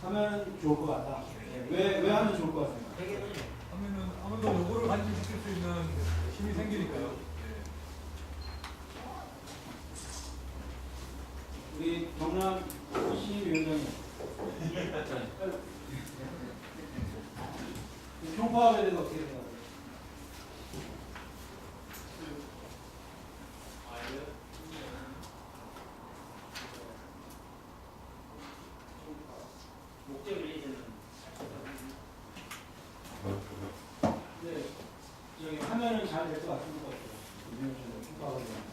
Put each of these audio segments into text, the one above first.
하면 좋을 것 같다. 왜 하면 좋을 것 같습니다. 하면은 아무도 요거를 간직시킬 수 있는 힘이 생기니까요. 우리 경남 신임위원장님 총파업에 대해서 어떻게 생각하세요? 네, 저기 하면은 잘 될 것 같습니다. 총파업에 대해서.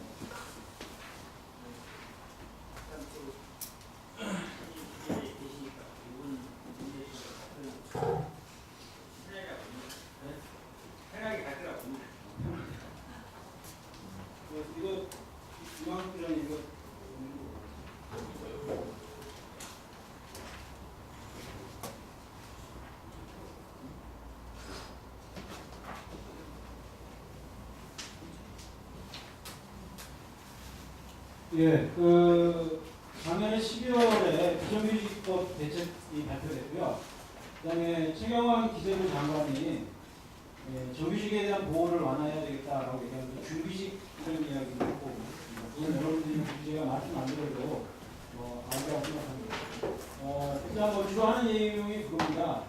이거 이왕이랑 이거 예, 작년에 12월에 비정규직법 대책이 발표됐고요. 그다음에 최경환 기재부 장관이 정규직에 대한 보호를 완화해야 되겠다라고 얘기하면서 준비직 이런 이야기도 했고, 그건 여러분들이 제가 말씀 안 드려도 알다고 생각합니다. 일단 주로 하는 내용이 그겁니다.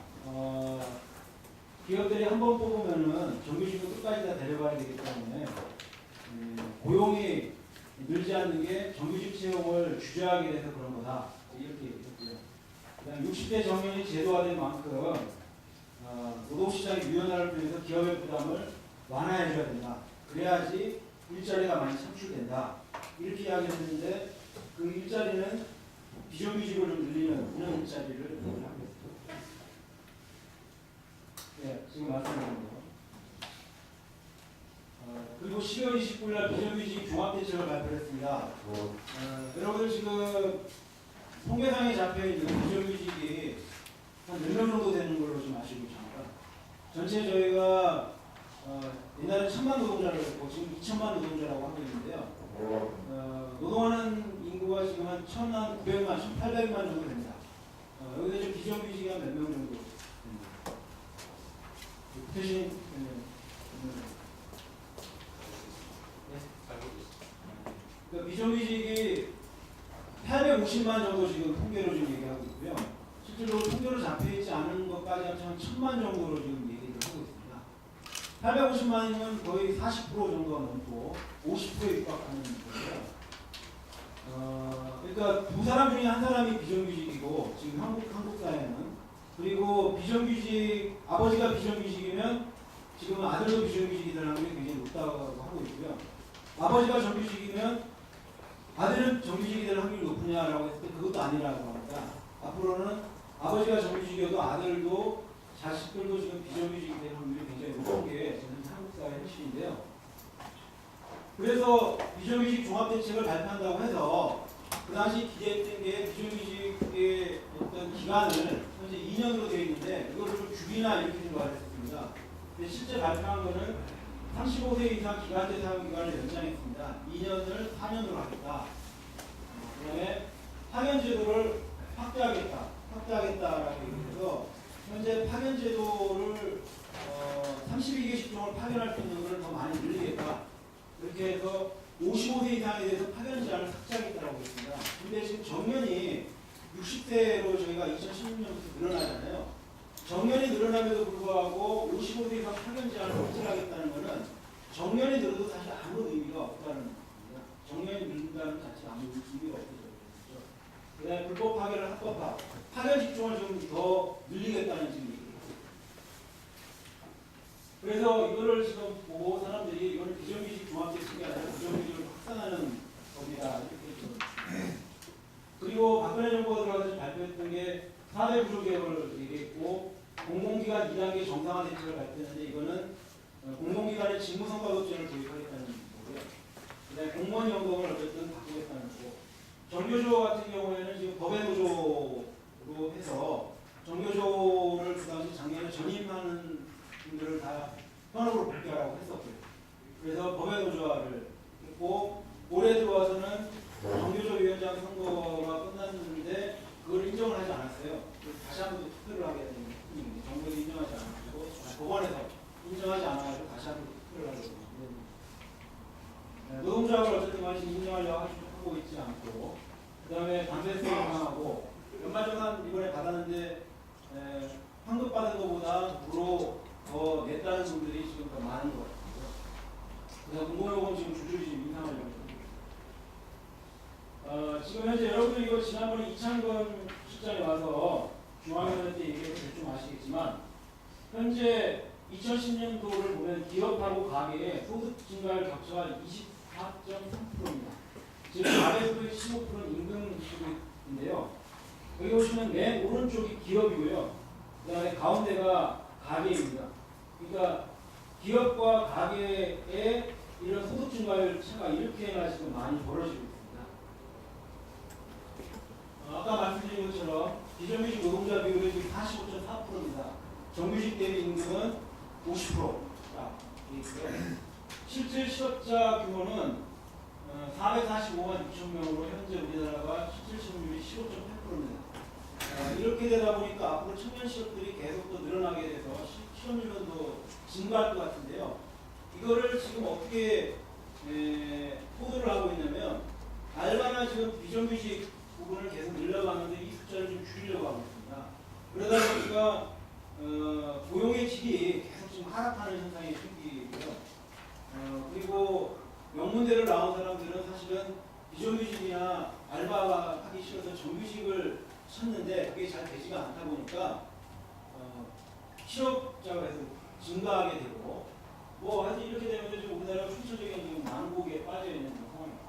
기업들이 한 번 뽑으면은 정규직도 끝까지 다 데려가야 되기 때문에 고용이 늘지 않는 게 정규직 채용을 주저하게 돼서 그런 거다. 이렇게 얘기했고요. 그다음 60대 정년이 제도화된 만큼 노동시장의 유연화를 통해서 기업의 부담을 완화해줘야 된다. 그래야지 일자리가 많이 창출된다. 이렇게 이야기를 했는데 그 일자리는 비정규직으로 좀 늘리는 이런 일자리를 하고 있습니다. 네, 지금 말씀드린 거. 그리고 12월 29일 날 비정규직 종합대책을 발표했습니다. 여러분들 지금 통계상에 잡혀있는 비정규직이 한 몇 명 정도 되는 걸로 좀 아시고 있습니다. 전체 저희가 옛날에 1000만 노동자를 했고 지금 2000만 노동자라고 하고 있는데요. 노동하는 인구가 지금 한 1900만, 1800만 정도 됩니다. 여기서 지금 비정규직이 한 몇 명 정도 됩니다. 대신 비정규직이 850만 정도 지금 통계로 지금 얘기하고 있고요. 실제로 통계로 잡혀있지 않은 것까지 한 1000만 정도로 지금 얘기를 하고 있습니다. 850만이면 거의 40% 정도가 넘고 50%에 육박하는 거고요. 그러니까 두 사람 중에 한 사람이 비정규직이고 지금 한국 사회는, 그리고 비정규직 아버지가 비정규직이면 지금 아들도 비정규직이 될 확률이 굉장히 높다고 하고 있고요. 아버지가 정규직이면 아들은 정규직이 될 확률이 높으냐라고 했을 때 그것도 아니라고 합니다. 앞으로는 아버지가 정규직이어도 아들도 자식들도 지금 비정규직이 될 확률이 굉장히 높은 게 저는 한국 사회의 현실인데요. 그래서 비정규직 종합대책을 발표한다고 해서 그 당시 기대했던 게 비정규직의 어떤 기간을 현재 2년으로 되어 있는데 이거를 좀 줄이나 이렇게 생각을 했었습니다. 근데 실제 발표한 거는 35세 이상 기간제 사용기간을 연장했습니다. 2년을 4년으로 하겠다. 그 다음에 파견제도를 확대하겠다라고 얘기해서 현재 파견제도를 32개 직종을 파견할 수 있는 것을 더 많이 늘리겠다. 이렇게 해서 55세 이상에 대해서 파견 제한을 삭제하겠다고 했습니다. 근데 지금 정년이 60세로 저희가 2016년부터 늘어나잖아요. 정년이 늘어남에도 불구하고 55세 이상 파견 제한을 삭제하겠다는 것은 정년이 늘어도 사실 아무 의미가 없다는 겁니다. 정년이 늘는다는 자체가 아무 의미가 없죠. 그 다음에 불법 파견을 합법화, 파견 직종을 좀 더 늘리겠다는 지금 얘기입니다. 그래서 이거를 지금 보고 사람들이 이거는 비정규직 종합대책이 아니라 비정규직을 확산하는 겁니다. 이렇게 좀. 그리고 박근혜 정부가 들어가서 발표했던 게 4대 구조개혁을 얘기했고 공공기관 2단계 정상화 대책을 발표했는데 이거는 공공기관의 직무성과급제를 도입하겠다는 거고요. 그다음에 공무원 연금을 어쨌든 바꾸겠다는 거고, 정교조 같은 경우에는 지금 법의 노조로 해서 정교조를 그 당시 작년에 전임하는 분들을 다 현업으로 복귀하라고 했었고요. 그래서 법의 노조화를 했고, 올해 들어와서는 정교조 위원장 선거가 끝났는데 그걸 인정을 하지 않았어요. 다시 한번 투표를 하게 되는 부분입니다. 정부에서 인정하지 않고 법원에서 인정하지 않아가지고 다시 한번 투표를 하게 됩니다. 노동조합을 어쨌든 간에 인정하려고 하고 있지 않고, 그 다음에 관세세 인상하고, 연말정산 이번에 받았는데 환급받은 것보다 부로 더 냈다는 분들이 지금 더 많은 것 같아요. 그래서 공공요금 지금 줄줄이 지금 인상하려고 합니다. 지금 현재 여러분들 이거 지난번에 이창건 실장이 와서 중앙위원회 때 얘기해서 대충 아시겠지만, 현재 2010년도를 보면 기업하고 가계의 소득 증가율 격차가 24.3%입니다. 지금 가계 소득 15%는 임금 소득인데요. 여기 보시면 맨 오른쪽이 기업이고요. 그 다음에 가운데가 가계입니다. 그러니까 기업과 가계의 이런 소득 증가율 차가 이렇게나 지금 많이 벌어지고 있습니다. 아까 말씀드린 것처럼 비정규직 노동자 비율이 45.4%입니다. 정규직 대비 임금은 50%가 있고요. 실질 실업자 규모는 445만 6천 명으로 현재 우리나라가 실질 실업률이 15.8%입니다. 이렇게 되다 보니까 앞으로 청년 실업들이 계속 더 늘어나게 돼서 실업률은 더 증가할 것 같은데요. 이거를 지금 어떻게 포도를 하고 있냐면, 알바나 지금 비정규직 부분을 계속 늘려가는데 이 숫자를 좀 줄이려고 하고 있습니다. 그러다 보니까 고용의 질이 계속 지금 하락하는 현상이 생기고요. 그리고 명문대를 나온 사람들은 사실은 비정규직이나 알바가 하기 싫어서 정규직을 찾는데 그게 잘 되지가 않다 보니까 실업자가 계속 증가하게 되고, 뭐 하여튼 이렇게 되면 지금 우리나라가 총체적인 지금 난국에 빠져 있는 상황입니다.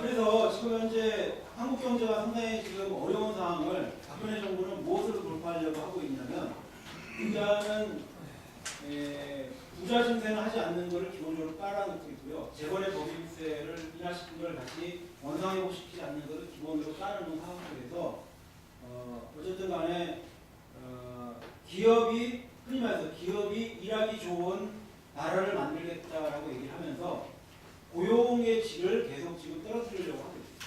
그래서 지금 현재 한국 경제가 상당히 지금 어려운 상황을 박근혜 정부는 무엇으로 돌파하려고 하고 있냐면, 굉장한 부자 증세는 하지 않는 것을 기본적으로 깔아놓고 있고요. 재벌의 법인세를 인하시킨 걸 다시 원상회복시키지 않는 것을 기본으로 깔아놓은 상황에서 어쨌든 간에 기업이, 흔히 말해서 기업이 일하기 좋은 나라를 만들겠다라고 얘기를 하면서 고용의 질을 계속 지금 떨어뜨리려고 하고 있습니다.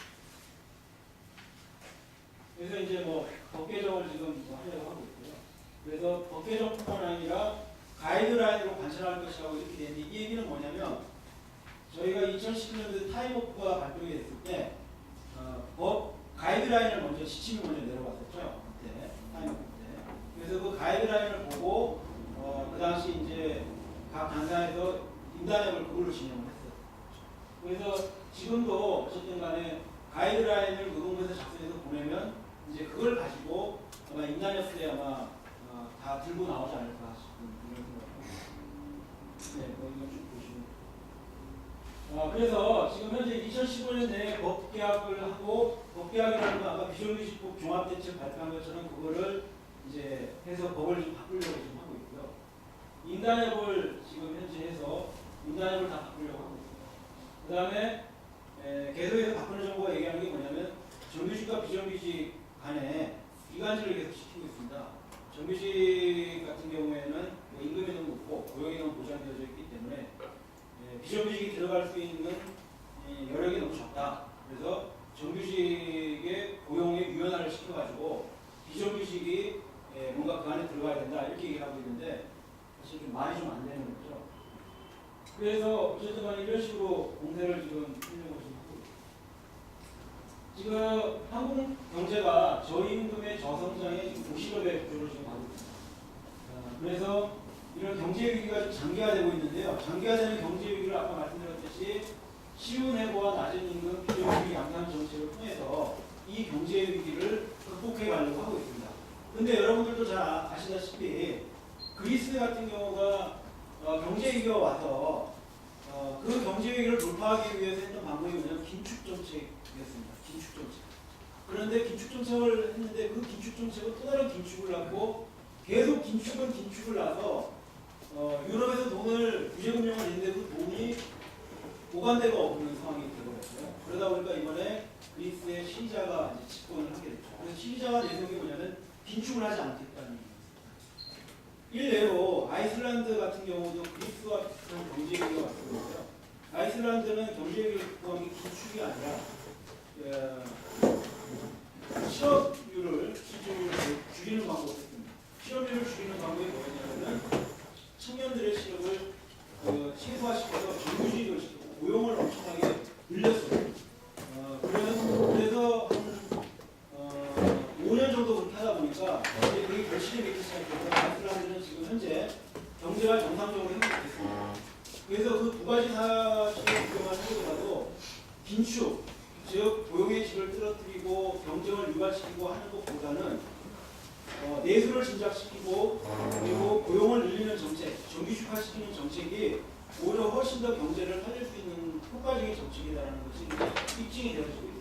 그래서 이제 뭐 법 개정을 지금 하려고 하고 있고요. 그래서 법 개정뿐만 아니라 가이드라인으로 관찰할 것이라고 이렇게 되는데, 이 얘기는 뭐냐면, 저희가 2011년도에 타임오프가 발표가 됐을 때 법 가이드라인을 먼저 지침이 먼저 내려왔었죠. 그때 타임오프 때. 그래서 그 가이드라인을 보고 그 당시 이제 각 단사에서 인단협을 그걸로 진행을 했어요. 그래서 지금도 어쨌든 간에 가이드라인을 노동부에서 작성해서 보내면 이제 그걸 가지고 아마 인단협 때 아마 다 들고 나오지 않을까 싶은 이런 생각입니다. 네, 이거 쭉 보시면. 그래서 지금 현재 2015년 내에 법개혁을 하고, 법개혁이라는 건 아까 비정규직법 종합대책 발표한 것처럼 그거를 이제 해서 법을 좀 바꾸려고 지금 하고 있고요. 인단협을 지금 현재 해서 인단협을 다 바꾸려고 하고 있습니다. 그 다음에 계속해서 박근혜 정부가 얘기하는 게 뭐냐면, 정규직과 비정규직 간에 이간질을 계속 시키고 있습니다. 정규직 같은 경우에는 뭐 임금이 너무 높고 고용이 너무 보장되어져 있기 때문에 비정규직이 들어갈 수 있는 여력이 너무 적다. 그래서 정규직의 고용의 유연화를 시켜가지고 비정규직이 뭔가 그 안에 들어가야 된다, 이렇게 얘기를 하고 있는데, 사실 좀 말이 좀 안 되는 거죠. 그래서 어쨌든 간에 이런 식으로 공세를 지금 하려고 지금 하고 있습니다. 지금 한국 경제가 저임금의 저성장의 고시력의 구조로 지금 가고 있습니다. 그래서 이런 경제 위기가 좀 장기화되고 있는데요. 장기화되는 경제 위기를 아까 말씀드렸듯이 쉬운 해고와 낮은 임금, 비정규직 양산 정책을 통해서 이 경제 위기를 극복해 가려고 하고 있습니다. 근데 여러분들도 잘 아시다시피 그리스 같은 경우가 경제 위기가 와서 그 경제 위기를 돌파하기 위해서 했던 방법이 뭐냐면 긴축 정책이었습니다. 긴축 정책. 그런데 긴축 정책을 했는데 그 긴축 정책은 또 다른 긴축을 낳고 계속 긴축을 놔서 유럽에서 돈을 규제금융을 했는데 그 돈이 보관대가 없는 상황이 되어버렸어요. 그러다 보니까 이번에 그리스의 시리자가 이제 집권을 하게 됐죠. 그래서 시리자가 내세운 게 뭐냐면 긴축을 하지 않겠다는 얘기입니다. 일례로 아이슬란드 같은 경우도 그리스와 비슷한 경제 위기가 왔었는데요. 아이슬란드는 경제 위기를 극복한 게 긴축이 아니라 실업률을 즉 고용의 질을 떨어뜨리고 경쟁을 유발시키고 하는 것보다는 내수를 진작시키고 그리고 고용을 늘리는 정책, 정규직화시키는 정책이 오히려 훨씬 더 경제를 살릴 수 있는 효과적인 정책이라는 것이 입증이 되어지고 있습니다.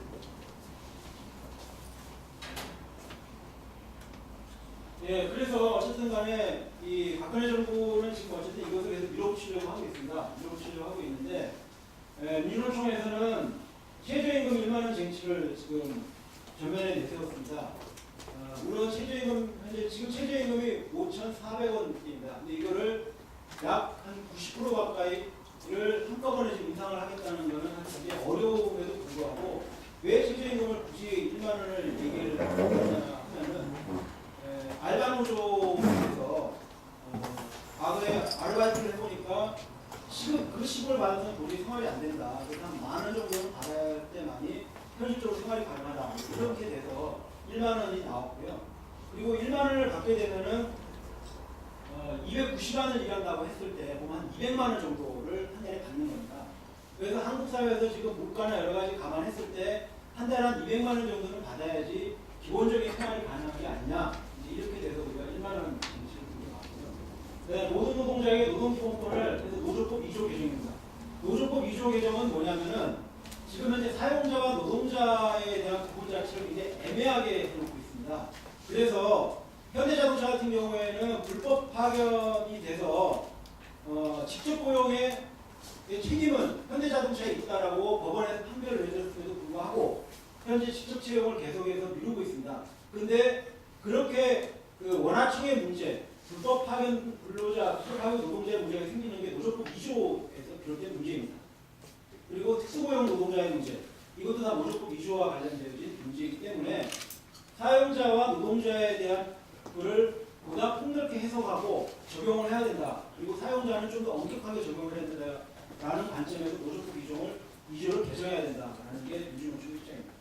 예, 그래서 어쨌든 간에 이 박근혜 정부는 지금 어쨌든 이것을 계속 밀어붙이려고 하고 있습니다. 밀어붙이려고 하고 있는데 민주노총에서는 최저임금 1만 원 쟁취를 지금 전면에 내세웠습니다. 물론 최저임금 현재 지금 최저임금이 5,400원입니다. 근데 이거를 약 한 90% 가까이를 한꺼번에 지금 인상을 하겠다는 것은 굉장히 어려움에도 불구하고 왜 최저임금을 굳이 1만 원을 얘기를 하느냐 하면은 알바노조에서 과거에 아르바이트를 해보니까 그 시급을 받아서는 도저히 생활이 안 된다. 그래서 한 10,000원 정도는 받아야 할 때만이 현실적으로 생활이 가능하다. 이렇게 돼서 1만 원이 나왔고요. 그리고 1만 원을 받게 되면은 290시간을 일한다고 했을 때 보면 한 200만 원 정도를 한 달에 받는 겁니다. 그래서 한국 사회에서 지금 물가나 여러 가지 감안했을 때 한 달에 한 200만 원 정도는 받아야지 기본적인 생활이 가능한 게 아니냐. 이제 이렇게 돼서 우리가 1만 원 쟁취를 들어갔고요. 모든 노동자에게 노동기본권을 그래서 노조법 2조 개정입니다. 노조법 2조 개정은 뭐냐면은 지금 현재 사용자와 노동자에 대한 구분 자체를 이제 애매하게 해놓고 있습니다. 그래서 현대자동차 같은 경우에는 불법 파견이 돼서 직접 고용의 책임은 현대자동차에 있다라고 법원에서 판결을 내렸음에도 불구하고 현재 직접 채용을 계속해서 미루고 있습니다. 그런데 그렇게 그 원하청의 문제, 불법 파견 근로자, 불법 파견 노동자의 문제가 생기는 게 노조법 2조에서 비롯된 문제입니다. 그리고 특수고용 노동자의 문제, 이것도 다 노조법 2조와 관련되어진 문제이기 때문에 사용자와 노동자에 대한 그를 보다 폭넓게 해석하고 적용을 해야 된다. 그리고 사용자는 좀 더 엄격하게 적용을 해야 된다라는 관점에서 노조법 2조를 개정해야 된다라는 게 민주노총 입장입니다.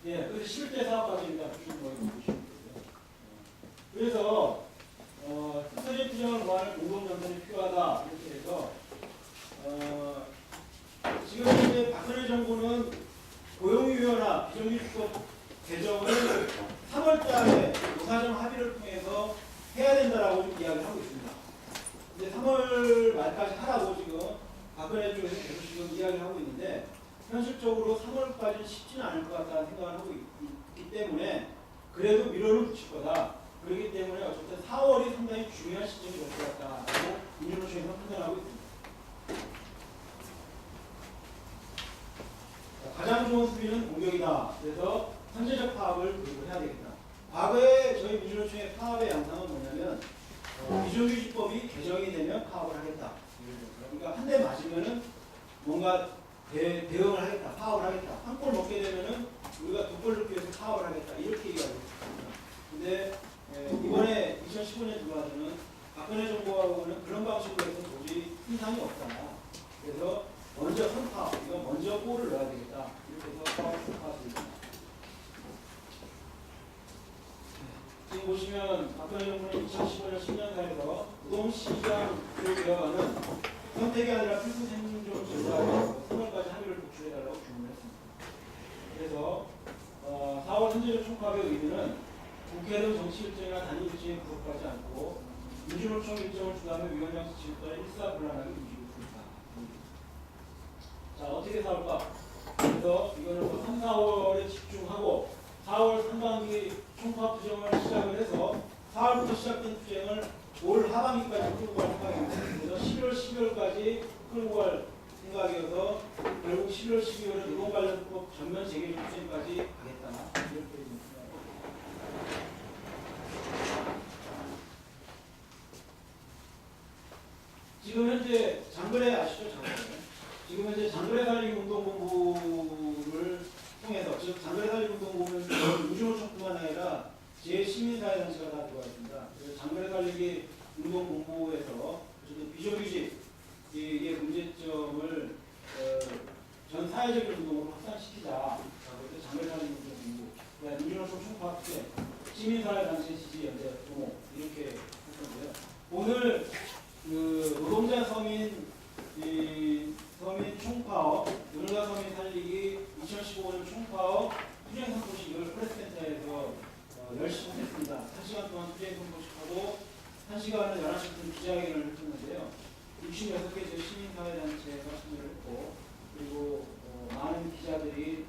예, 그래서 실제 사업까지입니다. 그래서 특수지 투쟁을 구하는 공동전선이 필요하다 이렇게 해서 지금 현재 박근혜 정부는 고용유연화 비정규직법 개정을 3월달에 노사정 합의를 통해서 해야 된다라고 좀 이야기를 하고 있습니다. 근데 3월 말까지 하라고 지금 박근혜 쪽에서 계속 지금 이야기를 하고 있는데 현실적으로 3월까지는 쉽지는 않을 것 같다는 생각을 하고 있기 때문에 그래도 밀어는 붙일 거다. 그렇기 때문에 어쨌든 4월이 상당히 중요한 시점이 될 것 같다고 민주노총에서 판단하고 있습니다. 가장 좋은 수비는 공격이다. 그래서 선제적 파업을 도입을 해야 되겠다. 과거에 저희 민주노총의 파업의 양상은 뭐냐면 비정규직법이 개정이 되면 파업을 하겠다. 그러니까 한 대 맞으면은 뭔가 대응을 하겠다. 파업을 하겠다. 한 골 먹게 되면은 우리가 두 골 넣기 위해서 파업을 하겠다. 이렇게 얘기하고 있습니다. 근데 이번에 2015년 들어와서는 박근혜 정부하고는 그런 방식으로 해서 도저히 hin상이 없다. 그래서 먼저 선파, 이거 먼저 골을 넣어야 되겠다. 이렇게 해서 파업을 선파했습니다. 지금 보시면 박근혜 정부는 2015년 10년간에서 노동시장 되어가는 선택이 아니라 필수 생존 전략에서 3월까지 합의를 도출해달라고 주문을 했습니다. 그래서 4월 선제적 총파업의 의미는 국회 등 정치 일정이나 단위 일정에 구속하지 않고 민주노총 일정을 주도하며 위원장 지침에 일사불란하게 움직이고 있습니다. 자, 어떻게 싸울까? 그래서 이거는 3, 4월에 집중하고 4월 상반기 총파업 투쟁을 시작을 해서 4월부터 시작된 투쟁을 올 하반기까지 끌고 갈 생각입니다. 그래서 11월, 12월까지 끌고 갈 생각이어서 결국 11월, 12월에 노동관련법 전면 재개 투쟁까지 가겠다. 이렇게 생각합니다. 지금 현재 장거래 아시죠? 장거래. 지금 현재 장거래 살림 운동본부를 통해서 즉 장거래 살림 운동본부는 민주노총뿐만 아니라 제 시민사회단체가 다 들어가 있습니다. 그래서 장거래 살리기 운동본부에서 비정규직의 문제점을 전 사회적인 운동으로 확산시키자. 그래서 장거래 살리기 운동본부, 민주노총 총파업체, 시민사회단체 지지연대 동호 이렇게 했었는데요. 오늘 노동자 서민 서민 총파업, 은하 서민 살리기 2015년 총파업 투쟁 선포식을 프레스센터에서 열심히 했습니다. 1시간 동안 투쟁 선포식하고 1시간은 11시부터 기자회견을 했었는데요. 66개 시민사회단체가 참여를 했고, 그리고 많은 기자들이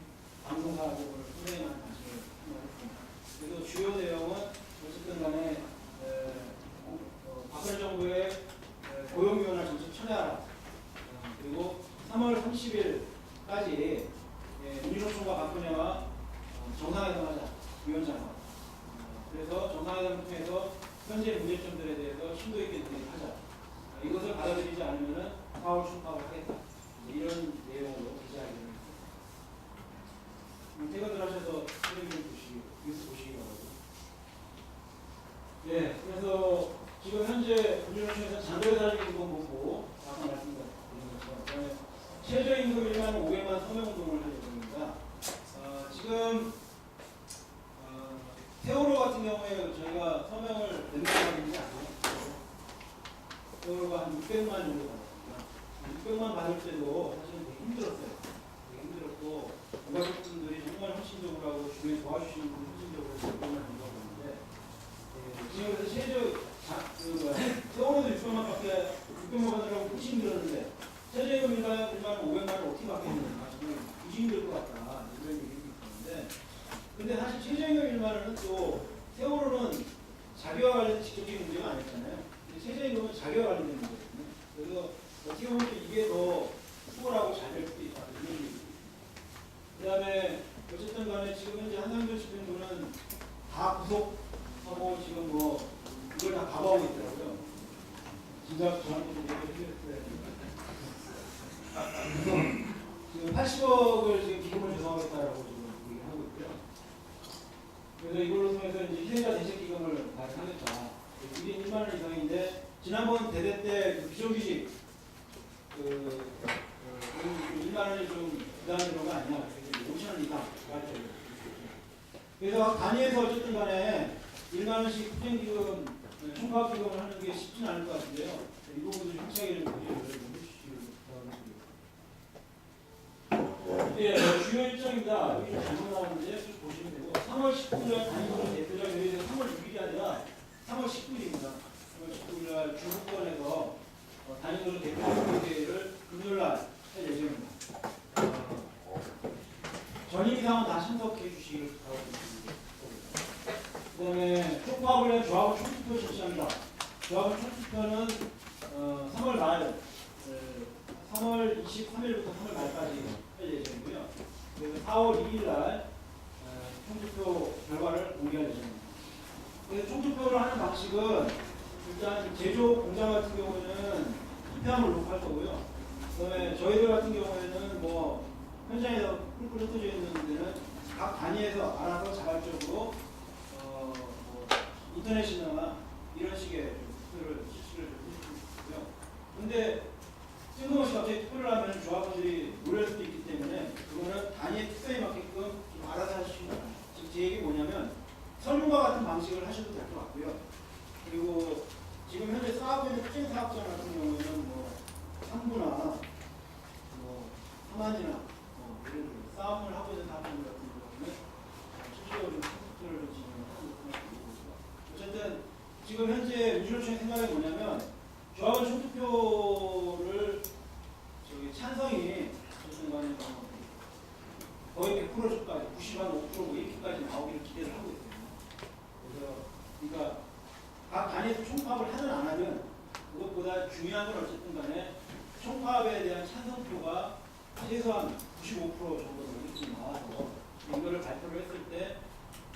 방송사국을 투쟁하는 방식을 참여했습니다. 그래서 주요 내용은 어쨌든 간에 박근혜 정부의 고용위원회 정책 철회하라, 그리고 3월 30일까지 민주노총과 박근혜와 정상회담하자, 위원장과. 그래서 정상회담을 통해서 현재 문제점들에 대해서 심도 있게 논의하자. 이것을 받아들이지 않으면 4월 총파업을 하겠다. 이런 내용으로 기자회견을 했습니다. 퇴근을 하셔서 텔레비전 보시기, 뉴스 보시기 바라고. 예, 그래서 지금 현재 민주노총에서 장거리 달리기 운동 보고 아까 말씀드린 것처럼 최저임금 1만 500만 서명운동을 할 예정입니다. 지금 세월호 같은 경우에 저희가 서명을 몇 명 받는지 아세요? 세월호가 한 600만 정도 받았습니다. 600만 받을 때도 사실은 되게 힘들었어요. 되게 힘들었고 유가족분들이 정말 헌신적으로 하고 주변에 도와주시는 분들 헌신적으로 600만 정도 받았는데 지금 그래서 세월호도 600만 받으라고 그렇게 힘들었는데 최저임금 1만 500만을 어떻게 받겠느냐, 정말 무지 힘들 것 같다, 이런 얘기가 있었는데, 근데 사실 최저임금 1만 원은 또 세월호는 자기와 관련된 직접적인 문제가 아니었잖아요. 최저임금은 자기와 관련된 문제거든요. 그래서 어떻게 보면 이게 더 수월하고 잘 될 수도 있다, 이런 얘기입니다. 그 다음에 어쨌든 간에 지금 현재 한상준 집행부는 다 구속하고 지금 뭐 이걸 다 가보하고 있더라고요. 진짜 저한테 좀 얘기해주셨어요. 지금 80억을 지금 기금을 조성하겠다라고 지금 얘기하고 있고요. 그래서 이걸로 통해서 이제 희생자 대책 기금을 발행하겠다. 이게 1만 원 이상인데 지난번 대대 때 비정규직 1만 원이 좀 부담스러운 거 아니냐? 5천 원 이상. 그래서 단위에서 어쨌든 간에 1만 원씩 투쟁기금, 총파업기금을 하는 게 쉽지는 않을 것 같은데요. 이 부분도 확실하게 좀 해주시기 바랍니다. 예, 주요 일정입니다. 여기 좀 잘못 나오는데 쭉 보시면 되고 3월 19일 단위적으로 대표적 회의는 3월 6일이 아니라 3월 19일입니다. 3월 19일날 중국권에서 단위적으로 대표적 회의를 금요일날 할 예정입니다. 전임 이상은 다 참석해 주시길 바라겠습니다. 그 다음에 총파업을 위한 조합원 총투표 실시합니다. 조합원 총투표는 3월 말, 3월 23일부터 3월 말까지 할 예정이고요. 그래서 4월 2일 날 총투표 결과를 공개할 예정입니다. 그래서 총투표를 하는 방식은 일단 제조 공장 같은 경우는 투표함을 녹화할 거고요. 그다음에 저희들 같은 경우에는 뭐 현장에서 꿀꿀 흩어져 있는 데는 각 단위에서 알아서 자발적으로 뭐 인터넷이나 이런 식의 투표를 실시를 해주고요. 근데 뜬금없이 갑자기 투표를 하면 조합원들이 노릴 수도 있기 때문에 그거는 단위의 특성에 맞게끔 좀 알아서 하시기 바랍니다. 즉, 제 얘기 뭐냐면 설문과 같은 방식을 하셔도 될 것 같고요. 그리고 지금 현재 싸우고 있는 투쟁사업자 같은 경우에는 뭐 3부나 뭐 3안이나 예를 들어 싸움을 하고 있는 사람들 같은 경우는 실질적으로 투표를 진행하는 것도 어쨌든 지금 현재 민주노총의 생각이 뭐냐면 조합원 총투표를 찬성이 어쨌든 간에 거의 100%까지 95% 이렇게까지 나오기를 기대를 하고 있어요. 그래서 각 단위에서 총파업을 하든 안 하든 그것보다 중요한 건 어쨌든 간에 총파업에 대한 찬성표가 최소한 95% 정도 이렇게 나와서 이거를 발표를 했을 때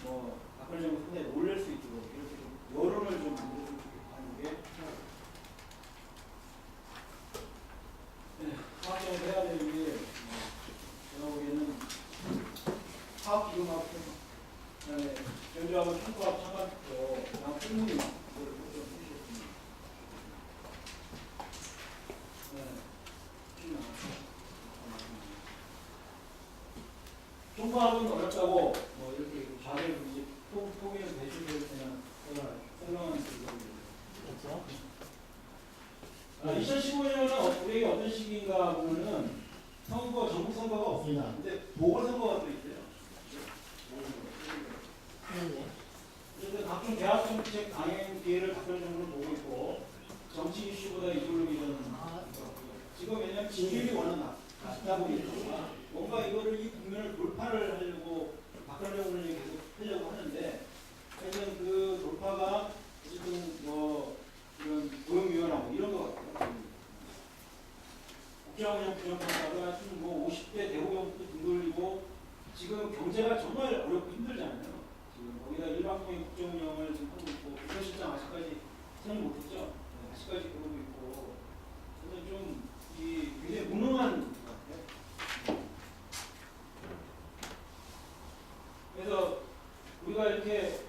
뭐 박근혜 정부 상당히 놀랄 수 있도록 이렇게 좀 여론을 좀 만들어주는 게 파업장에서 해야 되는 게 제가 보기에는 파업 기금하고 그다음에 견주하고 총파업 참관표 그다음 승무님 이걸 좀 해주셨습니다. 총파업은 어렵다고 뭐 이렇게 좌절 이제 포기해서 대출을 그냥 설명하는 그렇죠? 2015년은 우리에게 어떤 시기인가 보면은 선거, 전국 선거가 없습니다. 근데 보궐선거가 또 있어요. 그래서 각종 대학 정책 강행 기회를 박근혜 정부는 보고 있고 정치 이슈보다 이데올로기는 지금 왜냐하면 지지율이 워낙 낮다 보니까 뭔가 이거를 이 국면을 돌파를 하려고 박근혜 정부는 계속 하려고 하는데 사실은 그 돌파가 어쨌든 뭐 이런 고용위원하고 이런 것 같아요. 국정운영 부정평가가 뭐 50대 대호경부터 등 돌리고 지금 경제가 정말 어렵고 힘들잖아요. 지금 거기다 일방통행 국정운영을 지금 하고 있고 비서실장 아직까지 선임 못했죠. 네, 아직까지 그러고 있고 그래서 좀 굉장히 무능한 것 같아요. 그래서 우리가 이렇게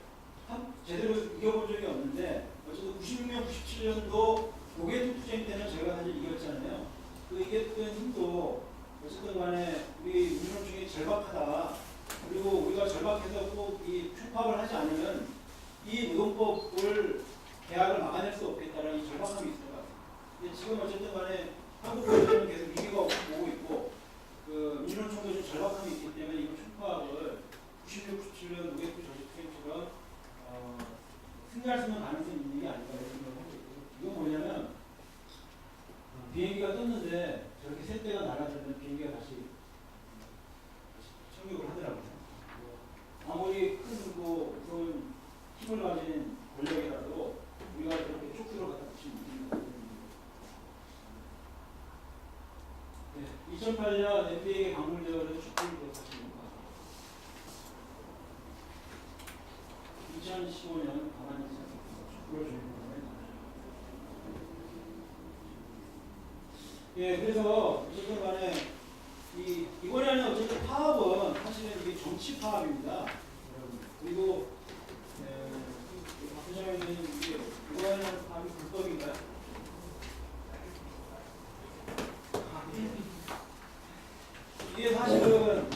제대로 이겨본 적이 없는데 어쨌든 96년, 97년도 고개투쟁 때는 저희가 사실 이겼잖아요. 그 이겼던 힘도 어쨌든 간에 우리 민주노총 중에 절박하다. 그리고 우리가 절박해서 꼭 이 출합을 하지 않으면 이 노동법을 계약을 막아낼 수 없겠다라는 이 절박함이 있을 것 같아요. 근데 지금 어쨌든 간에 한국 교회는 계속 위기가 오고 있고 그 민주노총도 좀 절박함이 있기 때문에 이번 출합을 96, 97년 노개투쟁처럼 승리할 수 있는 가능성이 있는 게 아닌가 이런 생각을 하고 있고 이건 뭐냐면 비행기가 떴는데 저렇게 새 대가 날아들면 비행기가 다시 착륙을 하더라고요. 아무리 큰 무서운 힘을 가진 권력이라도 우리가 저렇게 촉수로 갖다 붙이면 네, 2008년 NBA 광물제어를 축구를 사십니까? 2015년 가만히 축구를 주는 예, 그래서 어쨌든 간에 이번에는 어쨌든 파업은 사실은 이게 정치 파업입니다. 그리고 박 부장님은 이번에는 파업이 불법인가요? 이게 사실은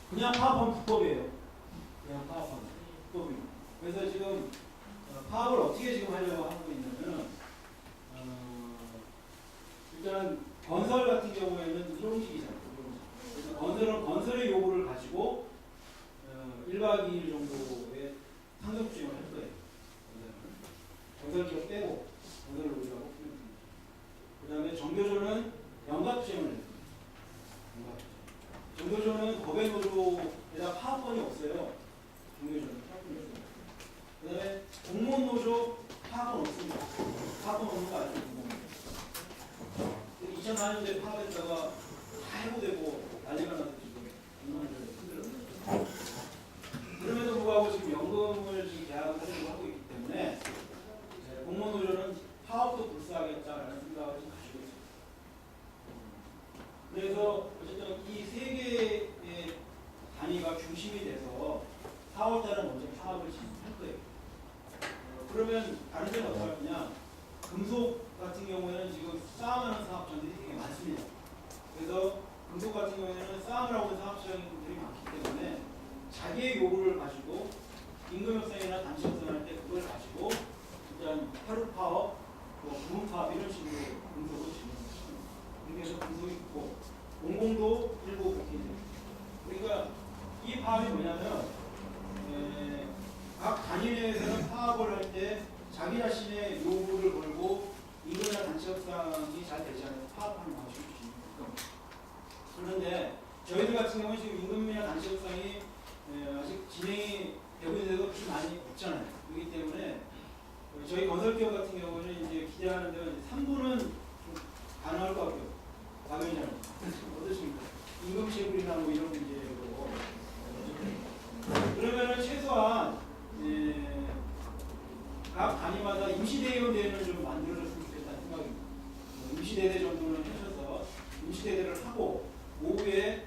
그냥 파업하면 불법이에요. 그냥 파업하면 불법입니다. 그래서 지금 파업을 어떻게 지금 하려고 하고 있냐면 일단 건설 같은 경우에는 일용직이잖아요. 그래서 건설의 요구를 가지고 1박 2일 정도의 상급주행을 할 거예요. 건설기업 빼고 건설 노조라고 표현합니다. 그 다음에 정교조는 연합주행을 해요. 정교조는 법외노조에다 파업권이 없어요. 정교조는 파업권이 없어요. 그 다음에 공무원 노조 파업은 없습니다. 파업은 없는 거 아니죠? 2004년도에 파업했다가 다 해고되고 난리가 나서 지금 공무원들 힘들어요. 그럼에도 불구하고 지금 연금을 지금 계약을 하려고 하고 있기 때문에 공무원 노조는 파업도 불사하겠다라는 생각을 지금 가지고 있습니다. 그래서 어쨌든 이 세 개의 단위가 중심이 돼서 4월달에 먼저 파업을 진행할 거예요. 그러면 다른 데는 어떻게 할 거냐? 금속 같은 경우에는 지금 싸움하는 사업장들이 되게 많습니다. 그래서 금속 같은 경우에는 싸움을 하고 있는 사업장들이 많기 때문에 자기의 요구를 가지고 임금 협상이나 단체 협상할 때 그걸 가지고 일단 하루 파업, 부분 파업 이런 식으로 금속을 진행합니다. 그렇게 해서 금속이 있고 공공도 일부 그렇게 됩니다. 그러니까 이 파업이 뭐냐면 각 단위 내에서는 파업을 할 때 자기 자신의 요구를 걸고 임금이나 단체 협상이 잘 되지 않아서 파업하는 방식을 주십니다. 그런데 저희들 같은 경우는 지금 임금이나 단체 협상이 아직 진행이 되고 있는데도 그렇게 많이 없잖아요. 그렇기 때문에 저희 건설기업 같은 경우는 이제 기대하는 데는 3분은 좀 가능할 것 같고요. 가면이랑 어떠십니까? 임금 체불이나 뭐 이런 문제로 그러면은 최소한 각 단위마다 임시대의원대회는 좀 만들어줬으면 좋겠다는 생각입니다. 임시대대 정도는 하셔서 임시대대를 하고 오후에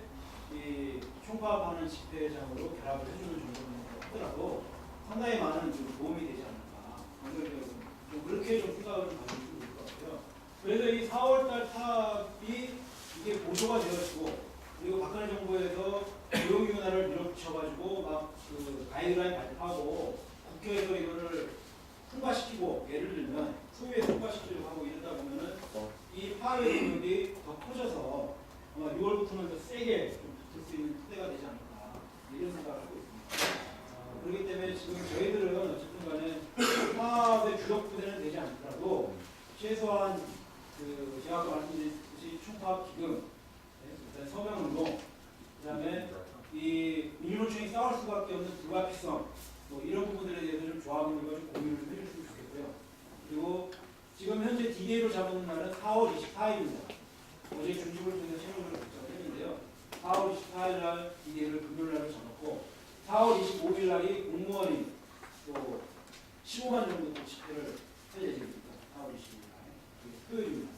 총파업하는 집회장으로 결합을 해주는 정도는 하더라도 상당히 많은 좀 도움이 되지 않을까. 좀 그렇게 좀 생각을 가지고 있을 것 같아요. 그래서 이 4월달 파업이 이게 보조가 되어지고 그리고 박근혜 정부에서 고용위원회를 밀어붙여가지고 막 그 가이드라인 발표하고 국회에서 이거를 통과시키고 더 커져서 아마 6월부터는 더 세게 좀 붙을 수 있는 때가 되지 않을까 이런 생각을 하고 있습니다. 그렇기 때문에 지금 저희들은 어쨌든 간에 사업의 주력 부대는 되지 않더라도 최소한 그 제가 아까 말씀드렸듯이 총파업 기금, 일단 서명운동, 그다음에 이 민주노총이 싸울 수밖에 없는 불가피성, 뭐 이런 부분들에 대해서 좀 조합원들과 좀 공유를 좀 해주시면 좋겠고요. 그리고 지금 현재 D-Day로 잡은 날은 4월 24일입니다. 어제 중심을 통해서 최종적으로 결정을 했는데요. 4월 24일 날 D-Day를 금요일 날로 잡았고 4월 25일 날이 공무원이 또 15만 정도 또 집회를 할 예정입니다. 4월 25일 날 토요일입니다.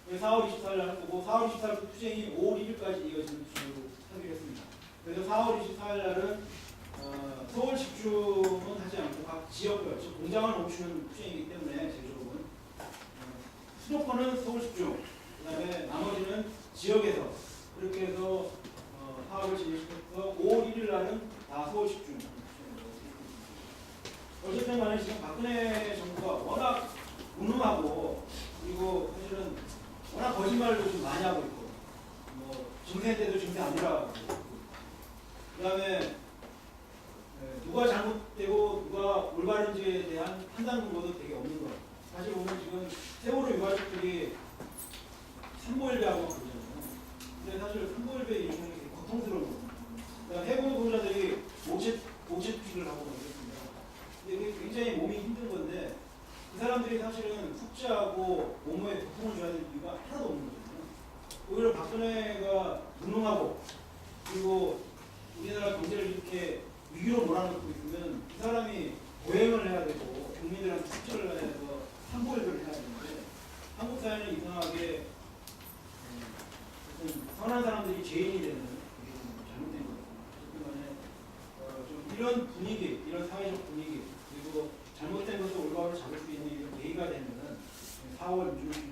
4월 24일 날 거고 4월 24일부터 투쟁이 5월 1일까지 이어지는 투쟁으로 하기로 했습니다. 그래서 4월 24일 날은 서울 집중은 하지 않고 각 지역별, 즉 공장을 멈추는 투쟁이기 때문에 제조업은 수도권은 서울 집중, 그다음에 나머지는 지역에서 그렇게 해서 사업을 진행시켜서 5월 1일 날은 다 서울 집중. 어쨌든 간에 지금 박근혜 정부가 워낙 무능하고 그리고 사실은 워낙 거짓말도 좀 많이 하고 있고 뭐 증세 때도 증세 아니라고 그다음에 누가 잘못되고 누가 올바른지에 대한 판단 근거도 되게 없는 거예요. 사실 보면 지금 세월호 유가족들이 산모일배하고 그러잖아요. 근데 사실 산모일배 일종이 되게 고통스러운 거예요. 그러니까 해고 노동자들이 모체픽을 하고 그랬습니다. 근데 이게 굉장히 몸이 힘든 건데 그 사람들이 사실은 숙제하고 몸에 고통을 줘야 될 이유가 하나도 없는 거잖아요. 오히려 박근혜가 무능하고 그리고 우리나라 경제를 이렇게 위기로 몰아넣고 있으면 그 사람이 보행을 해야 되고 국민들한테 숙제를 해서 산보일배를 해야 되는데 한국 사회는 이상하게 선한 사람들이 죄인이 되는 그게 좀 잘못된 것 같습니다. 어쨌든 간에 좀 이런 분위기, 이런 사회적 분위기 그리고 잘못된 것을 올바로 잡을 수 있는 이런 계기가 되면은 4월 민주주의